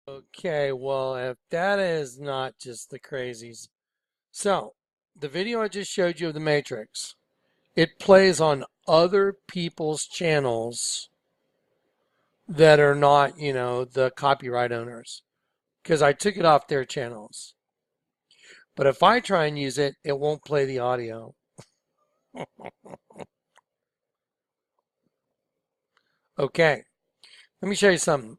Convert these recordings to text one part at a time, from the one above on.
Okay, well, if that is not just the crazies. So, the video I just showed you of the Matrix, it plays on other people's channels that are not, the copyright owners, because I took it off their channels. But if I try and use it, it won't play the audio. Okay, let me show you something.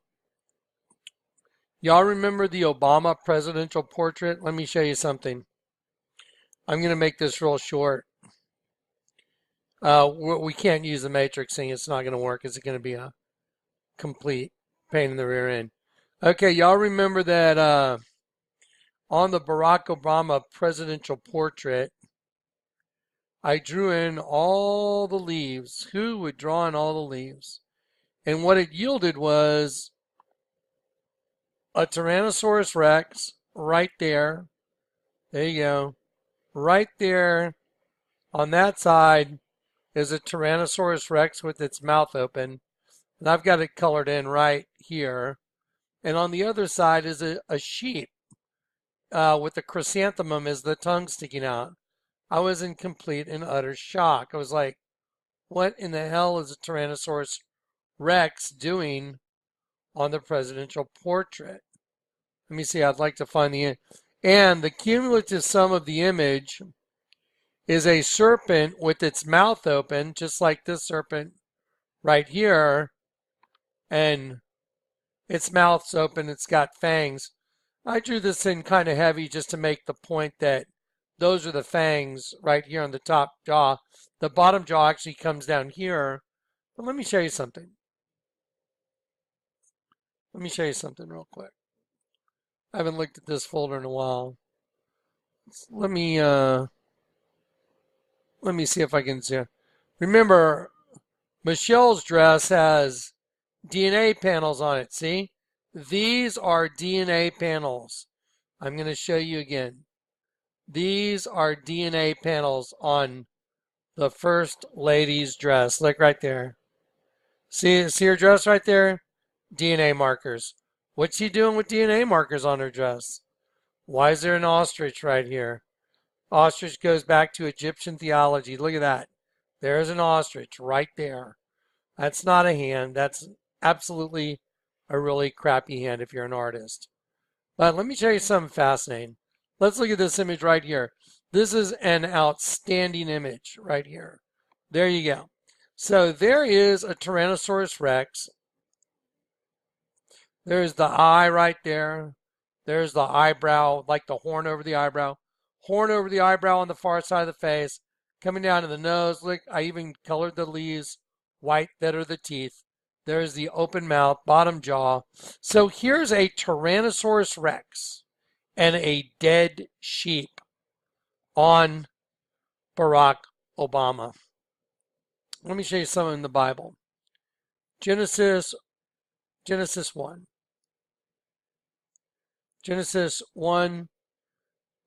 Y'all remember the Obama presidential portrait? Let me show you something. I'm going to make this real short. We can't use the matrix thing. It's not going to work. It's going to be a complete pain in the rear end. Okay, y'all remember that on the Barack Obama presidential portrait, I drew in all the leaves. Who would draw in all the leaves? And what it yielded was a Tyrannosaurus Rex right there. There you go. Right there on that side is a Tyrannosaurus Rex with its mouth open. And I've got it colored in right here. And on the other side is a sheep with the chrysanthemum as the tongue sticking out. I was in complete and utter shock. I was like, what in the hell is a Tyrannosaurus Rex doing on the presidential portrait? Let me see. I'd like to find and the cumulative sum of the image is a serpent with its mouth open, just like this serpent right here, and its mouth's open, it's got fangs. I drew this in kind of heavy just to make the point that those are the fangs right here on the top jaw. The bottom jaw actually comes down here. But let me show you something. Let me show you something real quick. I haven't looked at this folder in a while. Let me see if I can see. Remember, Michelle's dress has DNA panels on it. See? These are DNA panels. I'm going to show you again. These are DNA panels on the First Lady's dress. Look right there. See her dress right there? DNA markers. What's she doing with DNA markers on her dress? Why is there an ostrich right here? Ostrich goes back to Egyptian theology. Look at that. There's an ostrich right there. That's not a hand. That's absolutely a really crappy hand if you're an artist. But let me show you something fascinating. Let's look at this image right here. This is an outstanding image right here. There you go. So there is a Tyrannosaurus Rex. There's the eye right there. There's the eyebrow, like the horn over the eyebrow. Horn over the eyebrow on the far side of the face. Coming down to the nose. Look, I even colored the leaves white that are the teeth. There's the open mouth, bottom jaw. So here's a Tyrannosaurus Rex and a dead sheep on Barack Obama. Let me show you something in the Bible. Genesis 1. Genesis 1.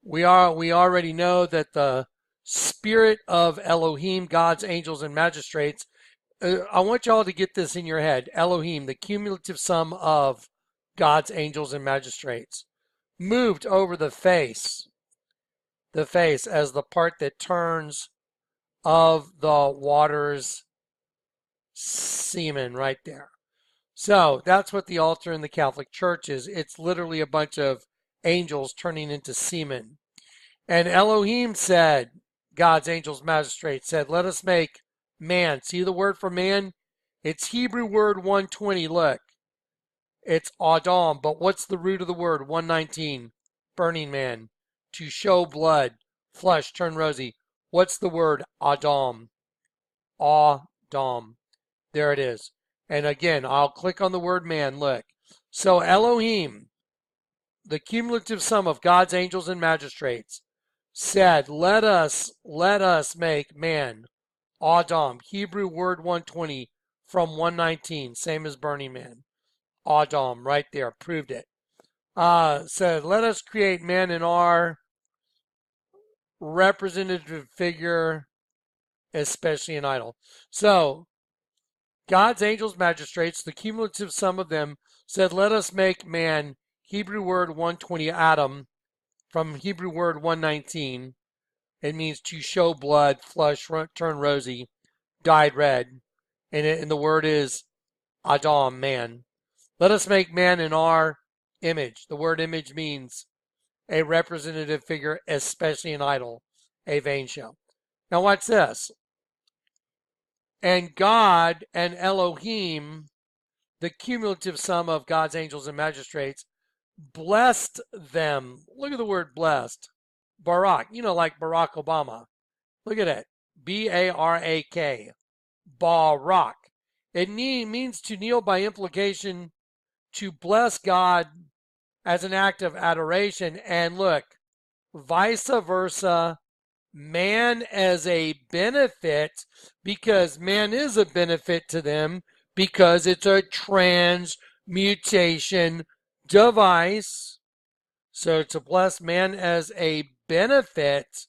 We already know that the spirit of Elohim, God's angels and magistrates, I want y'all to get this in your head. Elohim, the cumulative sum of God's angels and magistrates, moved over the face as the part that turns of the water's semen right there. So that's what the altar in the Catholic Church is. It's literally a bunch of angels turning into semen. And Elohim said, God's angels, magistrates said, let us make man. See the word for man? It's Hebrew word 120. Look, it's Adam. But what's the root of the word? 119. Burning man. To show blood. Flesh turn rosy. What's the word? Adam. Adam. There it is. And again, I'll click on the word man. Look. So Elohim, the cumulative sum of God's angels and magistrates, said, let us make man. Adam, Hebrew word 120 from 119, same as Burning Man. Adam, right there, proved it. Said, let us create man in our representative figure, especially an idol. So, God's angels, magistrates, the cumulative sum of them, said, let us make man Hebrew word 120, Adam, from Hebrew word 119. It means to show blood, flush, turn rosy, dyed red. And the word is Adam, man. Let us make man in our image. The word image means a representative figure, especially an idol, a vain show. Now watch this. And God and Elohim, the cumulative sum of God's angels and magistrates, blessed them. Look at the word blessed. Barak, like Barack Obama. Look at it. B-A-R-A-K. Barak. It means to kneel by implication, to bless God as an act of adoration. And look, vice versa, man as a benefit, because man is a benefit to them because it's a transmutation device. So to bless man as a benefit,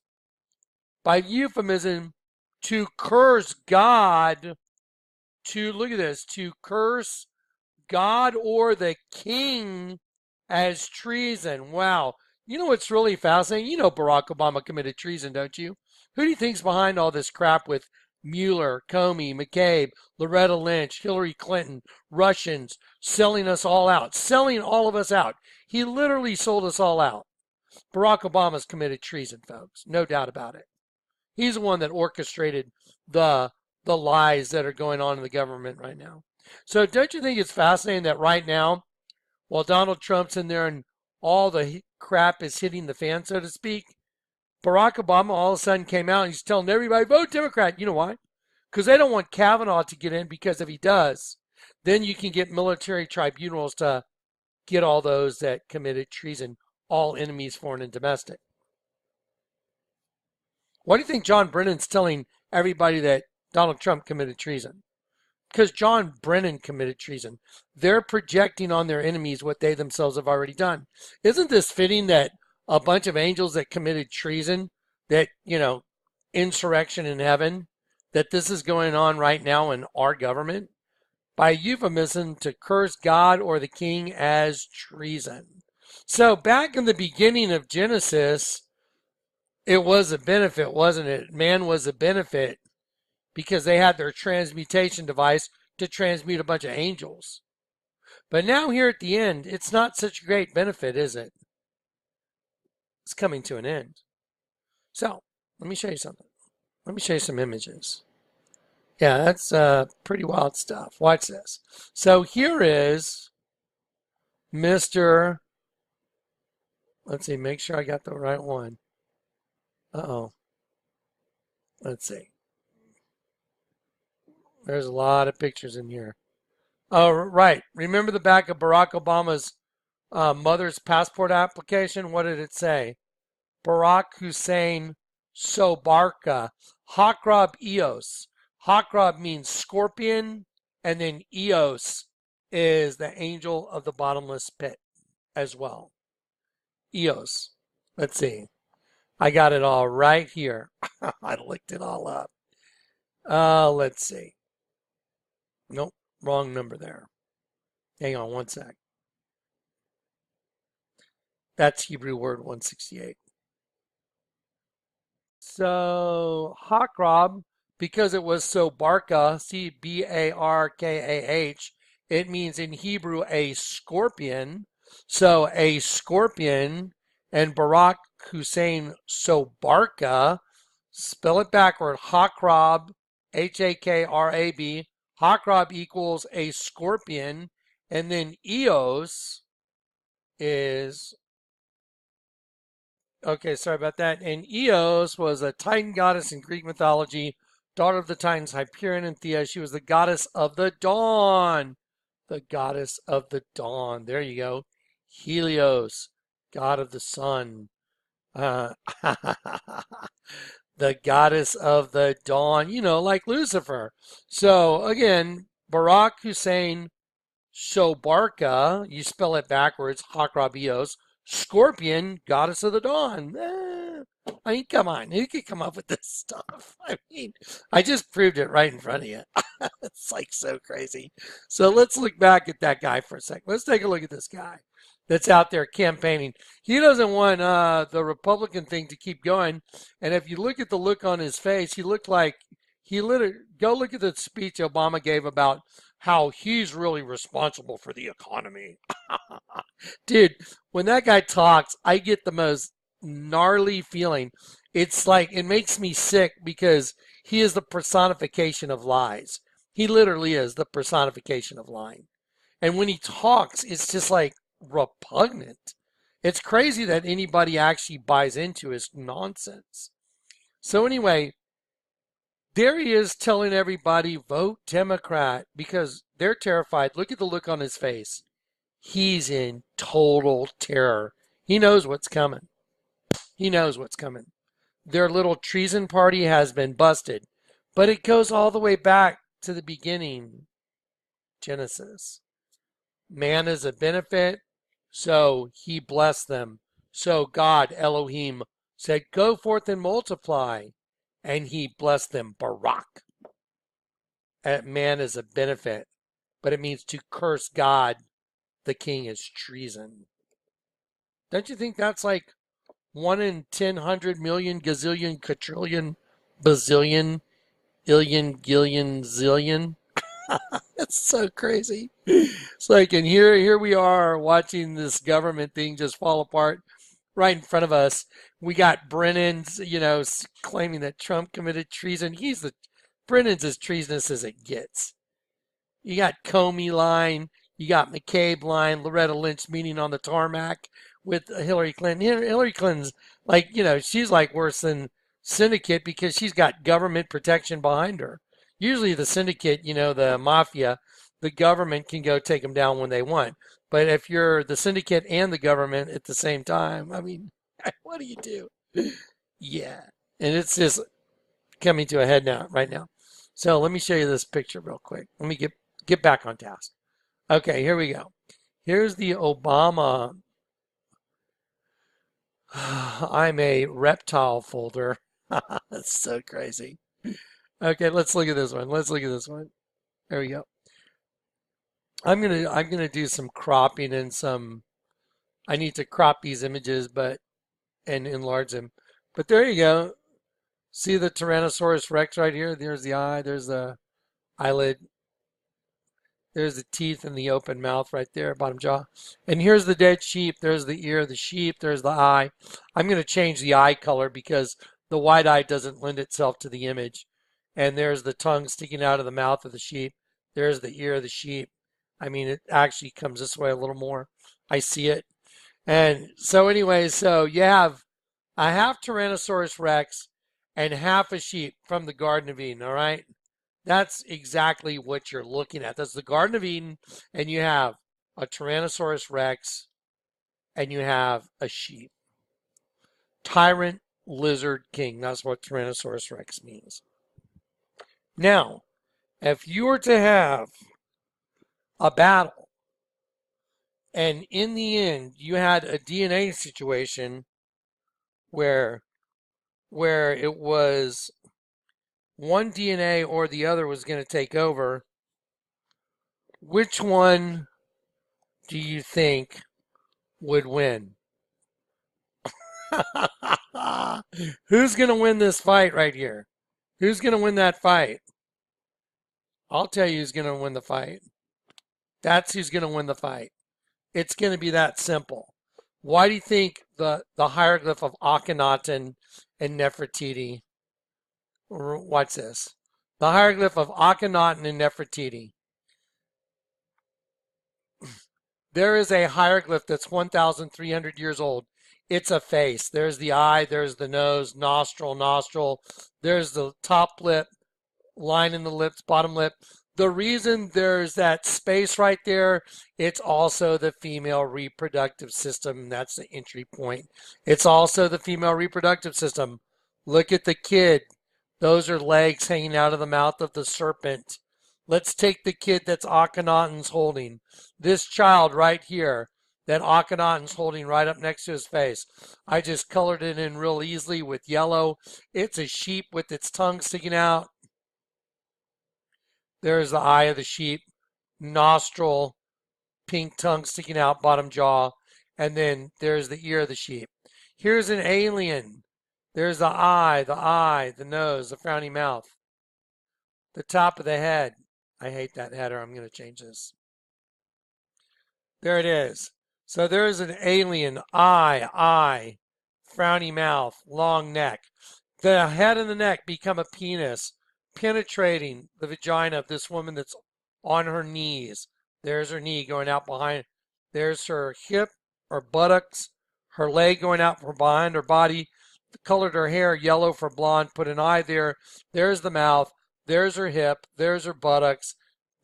by euphemism, to curse God, look at this, to curse God or the king as treason. Wow. You know what's really fascinating? You know Barack Obama committed treason, don't you? Who do you think's behind all this crap with Mueller, Comey, McCabe, Loretta Lynch, Hillary Clinton, Russians, selling us all out, selling all of us out? He literally sold us all out. Barack Obama's committed treason, folks. No doubt about it. He's the one that orchestrated the lies that are going on in the government right now. So don't you think it's fascinating that right now, while Donald Trump's in there and all the crap is hitting the fan, so to speak, Barack Obama all of a sudden came out and he's telling everybody, vote Democrat. You know why? Because they don't want Kavanaugh to get in, because if he does, then you can get military tribunals to get all those that committed treason, all enemies, foreign and domestic. Why do you think John Brennan's telling everybody that Donald Trump committed treason? Because John Brennan committed treason. They're projecting on their enemies what they themselves have already done. Isn't this fitting that a bunch of angels that committed treason, that, insurrection in heaven, that this is going on right now in our government? By euphemism, to curse God or the king as treason. So back in the beginning of Genesis, it was a benefit, wasn't it? Man was a benefit because they had their transmutation device to transmute a bunch of angels. But now here at the end, it's not such a great benefit, is it? It's coming to an end. So let me show you something. Let me show you some images. Yeah, that's pretty wild stuff. Watch this. So here is Mr. Let's see, make sure I got the right one. Uh-oh. Let's see. There's a lot of pictures in here. Oh, right. Remember the back of Barack Obama's mother's passport application? What did it say? Barack Hussein Sobarka, Hakrab Eos. Hakrab means scorpion, and then Eos is the angel of the bottomless pit as well. Eos. Let's see. I got it all right here. I looked it all up. Let's see. Nope, wrong number there. Hang on one sec. That's Hebrew word 168. So Hakrab, because it was so Barka, C-B-A-R-K-A-H, it means in Hebrew a scorpion. So a scorpion, and Barack Hussein Sobarka, spell it backward, Hakrab, H-A-K-R-A-B, Hakrab equals a scorpion, and then Eos is, okay, sorry about that. And Eos was a Titan goddess in Greek mythology, daughter of the Titans Hyperion and Thea. She was the goddess of the dawn. The goddess of the dawn. There you go. Helios, god of the sun. The goddess of the dawn, like Lucifer. So again, Barack Hussein Sobarka, you spell it backwards, Hakrabios, scorpion, goddess of the dawn. I mean, come on, who could come up with this stuff? I mean, I just proved it right in front of you. It's like so crazy. So let's look back at that guy for a second. Let's take a look at this guy. that's out there campaigning. He doesn't want the Republican thing to keep going. And if you look at the look on his face, he looked like he literally go look at the speech Obama gave about how he's really responsible for the economy. Dude, when that guy talks, I get the most gnarly feeling. It's like it makes me sick because he is the personification of lies. He literally is the personification of lying. And when he talks, it's just like repugnant. It's crazy that anybody actually buys into his nonsense. So anyway, there he is telling everybody vote Democrat because they're terrified. Look at the look on his face. He's in total terror. He knows what's coming. He knows what's coming. Their little treason party has been busted, but it goes all the way back to the beginning, Genesis. Man is a benefit, so he blessed them. So God, Elohim, said, go forth and multiply, and he blessed them. Barak. Man is a benefit, but it means to curse God, the king, is treason. Don't you think that's like 1 in 10, 100 million, gazillion, quadrillion, bazillion, illion, gillion, zillion? It's so crazy. It's like, and here we are watching this government thing just fall apart right in front of us. We got Brennan's, claiming that Trump committed treason. Brennan's as treasonous as it gets. You got Comey lying. You got McCabe lying. Loretta Lynch meeting on the tarmac with Hillary Clinton. Hillary Clinton's like, she's like worse than syndicate because she's got government protection behind her. Usually the syndicate, the mafia, the government can go take them down when they want. But if you're the syndicate and the government at the same time, I mean, what do you do? Yeah. And it's just coming to a head now, right now. So let me show you this picture real quick. Let me get back on task. Okay, here we go. Here's the Obama I'm a reptile folder. That's so crazy. Okay, let's look at this one. Let's look at this one. There we go. I'm gonna do some cropping and I need to crop these images and enlarge them. But there you go. See the Tyrannosaurus Rex right here? There's the eye, there's the eyelid, there's the teeth and the open mouth right there, bottom jaw. And here's the dead sheep. There's the ear of the sheep. There's the eye. I'm going to change the eye color because the white eye doesn't lend itself to the image. And there's the tongue sticking out of the mouth of the sheep. There's the ear of the sheep. I mean, it actually comes this way a little more. I see it. And so anyway, so you have a half Tyrannosaurus Rex and half a sheep from the Garden of Eden, all right? That's exactly what you're looking at. That's the Garden of Eden, and you have a Tyrannosaurus Rex, and you have a sheep. Tyrant, lizard, king. That's what Tyrannosaurus Rex means. Now, if you were to have a battle, and in the end you had a DNA situation where it was one DNA or the other was going to take over, which one do you think would win? Who's going to win this fight right here? Who's going to win that fight? I'll tell you who's going to win the fight. That's who's going to win the fight. It's going to be that simple. Why do you think the hieroglyph of Akhenaten and Nefertiti? Watch this. The hieroglyph of Akhenaten and Nefertiti. There is a hieroglyph that's 1,300 years old. It's a face. There's the eye, there's the nose, nostril. There's the top lip, line in the lips, bottom lip. The reason there's that space right there, it's also the female reproductive system. That's the entry point. It's also the female reproductive system. Look at the kid. Those are legs hanging out of the mouth of the serpent. Let's take the kid that's Akhenaten's holding. This child right here that Akhenaten's holding right up next to his face. I just colored it in real easily with yellow. It's a sheep with its tongue sticking out. There's the eye of the sheep, nostril, pink tongue sticking out, bottom jaw. and then there's the ear of the sheep. Here's an alien. There's the eye, the nose, the frowny mouth, the top of the head. I hate that header. I'm going to change this. There it is. So there's an alien, eye, frowny mouth, long neck. The head and the neck become a penis, penetrating the vagina of this woman that's on her knees. There's her knee going out behind. There's her hip or buttocks, her leg going out from behind her body. Colored her hair yellow for blonde, put an eye there. There's the mouth. There's her hip. There's her buttocks.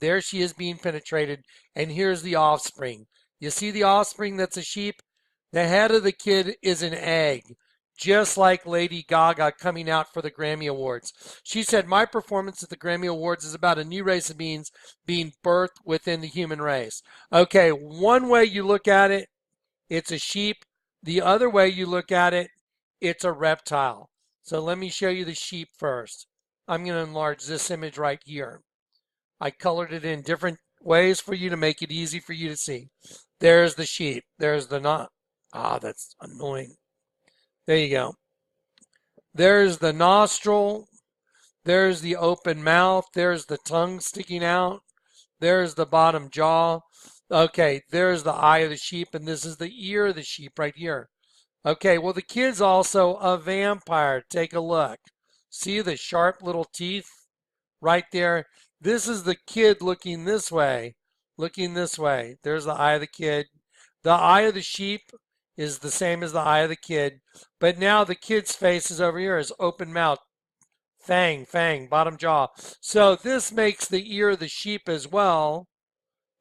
There she is being penetrated. And here's the offspring. You see the offspring that's a sheep? The head of the kid is an egg, just like Lady Gaga coming out for the Grammy Awards. She said, my performance at the Grammy Awards is about a new race of beings being birthed within the human race. Okay, one way you look at it, it's a sheep. The other way you look at it, it's a reptile. So let me show you the sheep first. I'm going to enlarge this image right here. I colored it in different ways for you to make it easy for you to see. There's the sheep. There's the not. That's annoying. There you go. There's the nostril. There's the open mouth. There's the tongue sticking out. There's the bottom jaw. Okay, there's the eye of the sheep, and this is the ear of the sheep right here. Okay, well, the kid's also a vampire. Take a look. See the sharp little teeth right there? This is the kid looking this way. Looking this way. There's the eye of the kid. The eye of the sheep is the same as the eye of the kid. But now the kid's face is over here, is open mouth. Fang, bottom jaw. So this makes the ear of the sheep as well.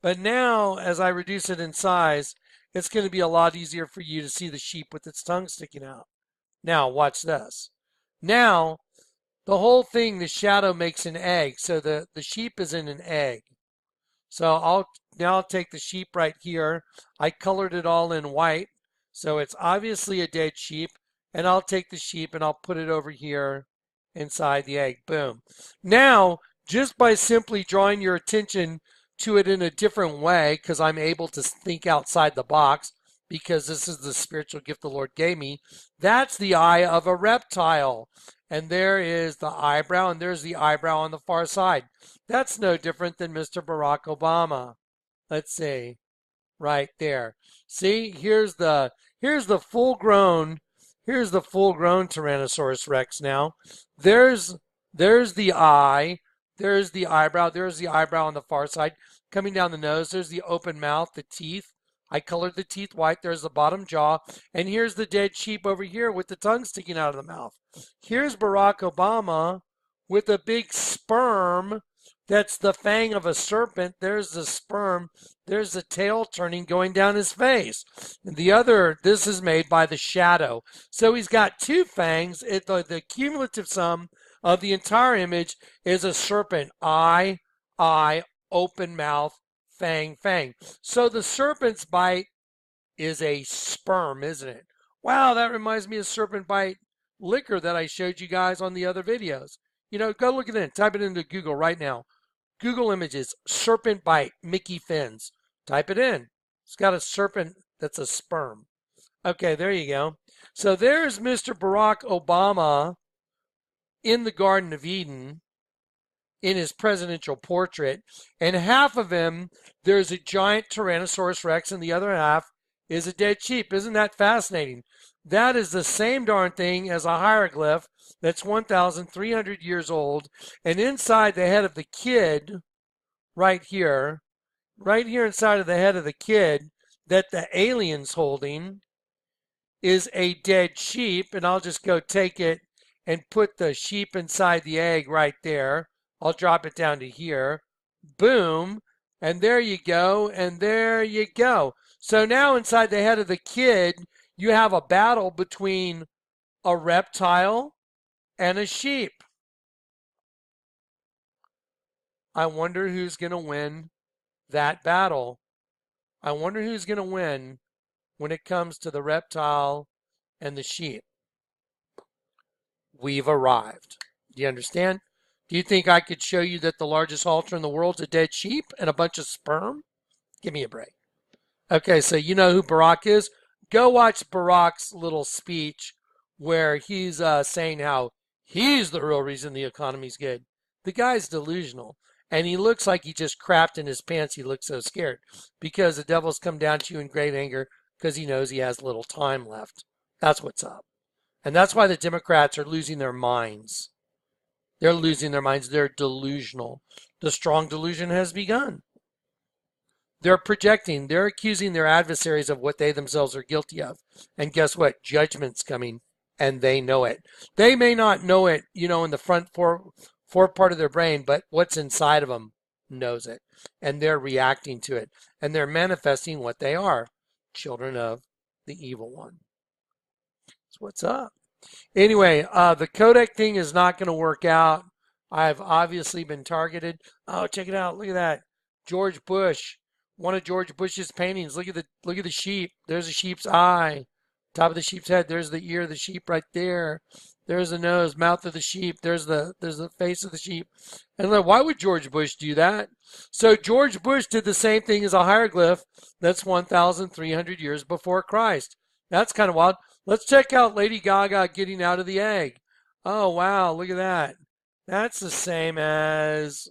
But now, as I reduce it in size, it's going to be a lot easier for you to see the sheep with its tongue sticking out. Now, watch this. Now, the whole thing, the shadow makes an egg. So the sheep is in an egg. So I'll take the sheep right here. I colored it all in white. So it's obviously a dead sheep. And I'll take the sheep and I'll put it over here inside the egg. Boom. Now, just by simply drawing your attention to it in a different way, because I'm able to think outside the box, because this is the spiritual gift the Lord gave me, that's the eye of a reptile. And there is the eyebrow, and there's the eyebrow on the far side. That's no different than Mr. Barack Obama. Let's see, right there. See, here's the full-grown Tyrannosaurus Rex now. There's the eye. There's the eyebrow. There's the eyebrow on the far side. Coming down the nose, there's the open mouth, the teeth. I colored the teeth white. There's the bottom jaw. And here's the dead sheep over here with the tongue sticking out of the mouth. Here's Barack Obama with a big sperm. That's the fang of a serpent. There's the sperm. There's the tail turning going down his face. And this is made by the shadow. So he's got two fangs. The cumulative sum of the entire image is a serpent. Eye, open mouth, fang. So the serpent's bite is a sperm, isn't it? Wow, that reminds me of serpent bite liquor that I showed you guys on the other videos. You know, go look at it. Type it into Google right now. Google images, serpent bite, Mickey fins. Type it in. It's got a serpent that's a sperm. Okay, there you go. So there's Mr. Barack Obama in the Garden of Eden in his presidential portrait. And half of him, there's a giant Tyrannosaurus Rex, and the other half is a dead sheep. Isn't that fascinating? That is the same darn thing as a hieroglyph that's 1,300 years old. And inside the head of the kid, right here inside of the head of the kid that the alien's holding is a dead sheep. And I'll just go take it and put the sheep inside the egg right there. I'll drop it down to here. Boom. And there you go. And there you go. So now inside the head of the kid, you have a battle between a reptile and a sheep. I wonder who's going to win that battle. I wonder who's going to win when it comes to the reptile and the sheep. We've arrived. Do you understand? Do you think I could show you that the largest altar in the world is a dead sheep and a bunch of sperm? Give me a break. Okay, so you know who Barack is? Go watch Barack's little speech where he's saying how he's the real reason the economy's good. The guy's delusional. And he looks like he just crapped in his pants. He looks so scared because the devil's come down to you in great anger because he knows he has little time left. That's what's up. And that's why the Democrats are losing their minds. They're losing their minds. They're delusional. The strong delusion has begun. They're projecting. They're accusing their adversaries of what they themselves are guilty of. And guess what? Judgment's coming, and they know it. They may not know it, in the front four part of their brain, but what's inside of them knows it. And they're reacting to it. And they're manifesting what they are, children of the evil one. That's what's up. Anyway, the KLECK thing is not going to work out. I've obviously been targeted. Oh, check it out. Look at that. George Bush. One of George Bush's paintings. Look at the sheep. There's a sheep's eye. Top of the sheep's head. There's the ear of the sheep right there. There's the nose, mouth of the sheep. There's the face of the sheep. And like, why would George Bush do that? So George Bush did the same thing as a hieroglyph that's 1,300 years before Christ. That's kind of wild. Let's check out Lady Gaga getting out of the egg. Oh, wow. Look at that. That's the same as,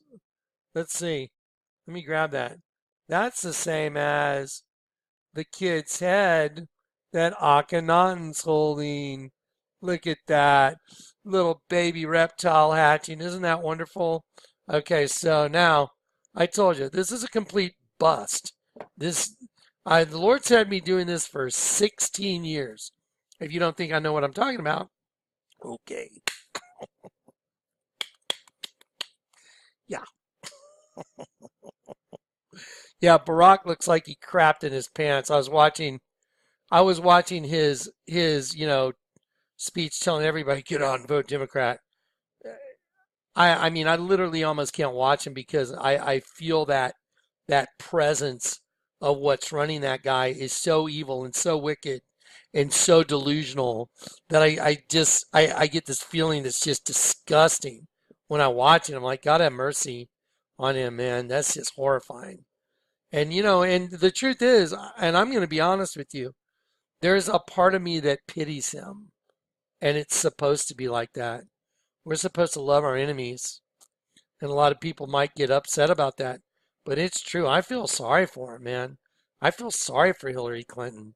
let's see. Let me grab that. That's the same as the kid's head that Akhenaten's holding. Look at that. Little baby reptile hatching. Isn't that wonderful? Okay, so now, I told you, this is a complete bust. The Lord's had me doing this for 16 years. If you don't think I know what I'm talking about, okay. Yeah. Yeah, Barack looks like he crapped in his pants. I was watching his speech telling everybody get out and vote Democrat. I mean, I literally almost can't watch him because I feel that presence of what's running that guy is so evil and so wicked and so delusional that I get this feeling that's just disgusting when I watch it. I'm like, God have mercy on him, man. That's just horrifying. And and the truth is, and I'm going to be honest with you, there's a part of me that pities him. And it's supposed to be like that. We're supposed to love our enemies. And a lot of people might get upset about that. But it's true. I feel sorry for him, man. I feel sorry for Hillary Clinton.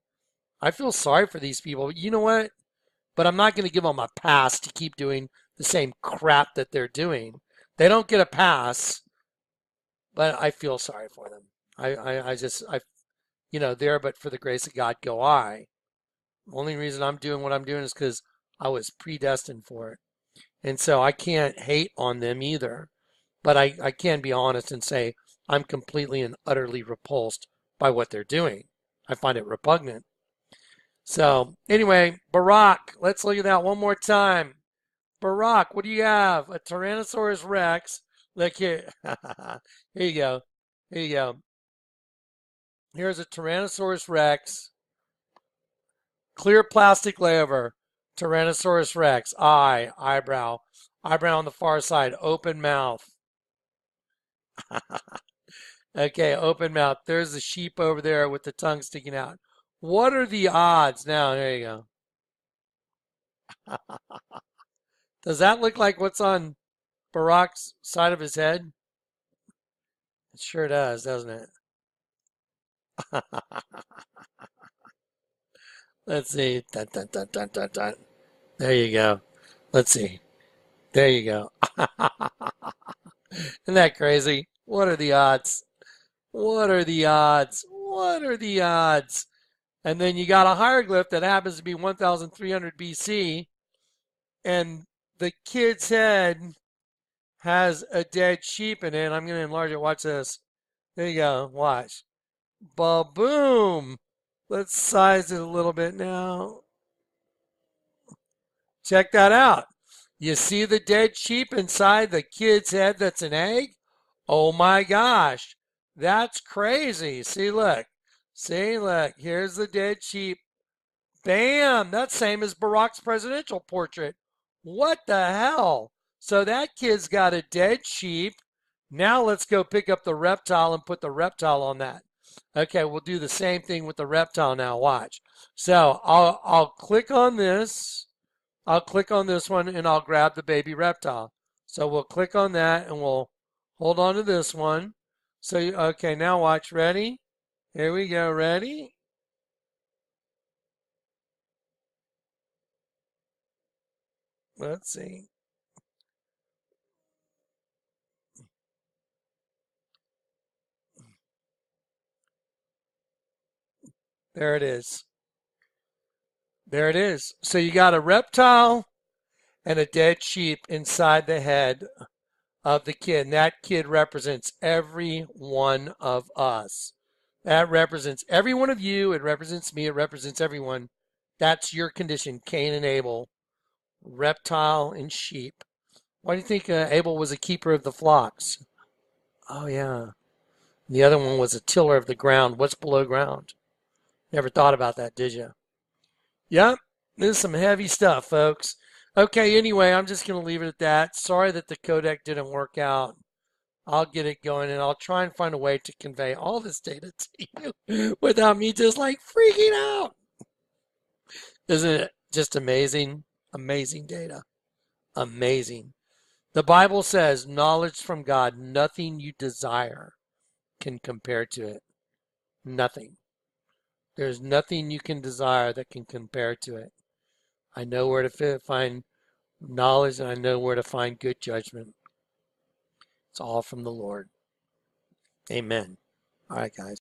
I feel sorry for these people. You know what? But I'm not going to give them a pass to keep doing the same crap that they're doing. They don't get a pass, but I feel sorry for them. There, but for the grace of God go I. The only reason I'm doing what I'm doing is because I was predestined for it. And so I can't hate on them either. But I can be honest and say I'm completely and utterly repulsed by what they're doing. I find it repugnant. So anyway, Barack, let's look at that one more time. Barack, what do you have? A Tyrannosaurus Rex. Look here. Here you go. Here you go. Here's a Tyrannosaurus Rex. Clear plastic layover. Tyrannosaurus Rex. Eye. Eyebrow. Eyebrow on the far side. Open mouth. Okay, open mouth. There's the sheep over there with the tongue sticking out. What are the odds? Now, there you go. Does that look like what's on Barack's side of his head? It sure does, doesn't it? Let's see. Dun, dun, dun, dun, dun, dun. There you go. Let's see. There you go. Isn't that crazy? What are the odds? What are the odds? What are the odds? And then you got a hieroglyph that happens to be 1,300 BC, and the kid's head has a dead sheep in it. I'm going to enlarge it. Watch this. There you go. Watch. Ba-boom. Let's size it a little bit now. Check that out. You see the dead sheep inside the kid's head that's an egg? Oh my gosh. That's crazy. See, look. See, look. Here's the dead sheep. Bam. That's same as Barack's presidential portrait. What the hell? So that kid's got a dead sheep. Now let's go pick up the reptile and put the reptile on that. Okay, we'll do the same thing with the reptile now. Watch. So I'll click on this. I'll click on this one and I'll grab the baby reptile. So we'll click on that and we'll hold on to this one. So okay, now watch. Ready? Here we go. Ready? Let's see. There it is. There it is. So you got a reptile and a dead sheep inside the head of the kid. And that kid represents every one of us. That represents every one of you. It represents me. It represents everyone. That's your condition, Cain and Abel, reptile and sheep. Why do you think Abel was a keeper of the flocks? Oh, yeah. The other one was a tiller of the ground. What's below ground? Never thought about that, did you? Yep. This is some heavy stuff, folks. Okay, anyway, I'm just going to leave it at that. Sorry that the codec didn't work out. I'll get it going and I'll try and find a way to convey all this data to you without me just like freaking out. Isn't it just amazing? Amazing data. Amazing. The Bible says knowledge from God, nothing you desire can compare to it. Nothing. There's nothing you can desire that can compare to it. I know where to find knowledge and I know where to find good judgment. It's all from the Lord. Amen. All right, guys.